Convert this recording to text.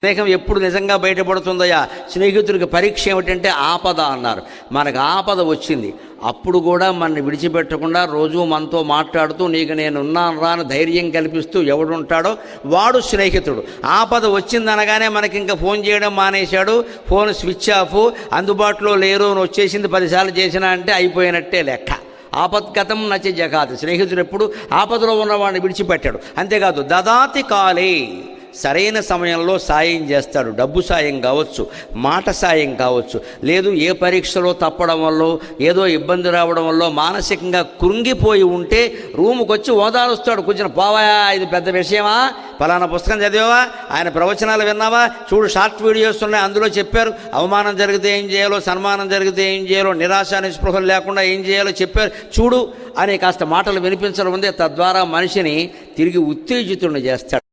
స్నేహం ఎప్పుడు నిజంగా బయటపడుతుందయ్యా? స్నేహితుడికి పరీక్ష ఏమిటంటే ఆపద అన్నారు. మనకు ఆపద వచ్చింది, అప్పుడు కూడా మనని విడిచిపెట్టకుండా రోజు మనతో మాట్లాడుతూ నీకు నేను ఉన్నాను రా అని ధైర్యం కల్పిస్తూ ఎవడుంటాడో వాడు స్నేహితుడు. ఆపద వచ్చిందనగానే మనకి ఇంకా ఫోన్ చేయడం మానేశాడు, ఫోన్ స్విచ్ ఆఫ్, అందుబాటులో లేరు అని వచ్చేసింది 10 సార్లు చేసినా అంటే అయిపోయినట్టే లెక్క. ఆపద్గతం నచ జగాత్. స్నేహితుడు ఎప్పుడు ఆపదలో ఉన్నవాడిని విడిచిపెట్టాడు. అంతేకాదు దదాతి కాలే, సరైన సమయంలో సాయం చేస్తాడు. డబ్బు సాయం కావచ్చు, మాట సాయం కావచ్చు, లేదు ఏ పరీక్షలో తప్పడం వల్ల ఏదో ఇబ్బంది రావడం వల్ల మానసికంగా కృంగిపోయి ఉంటే రూముకి వచ్చి ఓదారుస్తాడు. కూర్చుని పోవాయా, ఇది పెద్ద విషయమా, ఫలానా పుస్తకం చదివావా, ఆయన ప్రవచనాలు విన్నావా, చూడు షార్ట్ వీడియోస్ ఉన్నాయి, అందులో చెప్పారు అవమానం జరిగితే ఏం చేయాలో, సన్మానం జరిగితే ఏం చేయాలో, నిరాశ నిస్పృహలు లేకుండా ఏం చేయాలో చెప్పారు చూడు అని కాస్త మాటలు వినిపించడం ఉంది. తద్వారా మనిషిని తిరిగి ఉత్తేజితుడిని చేస్తాడు.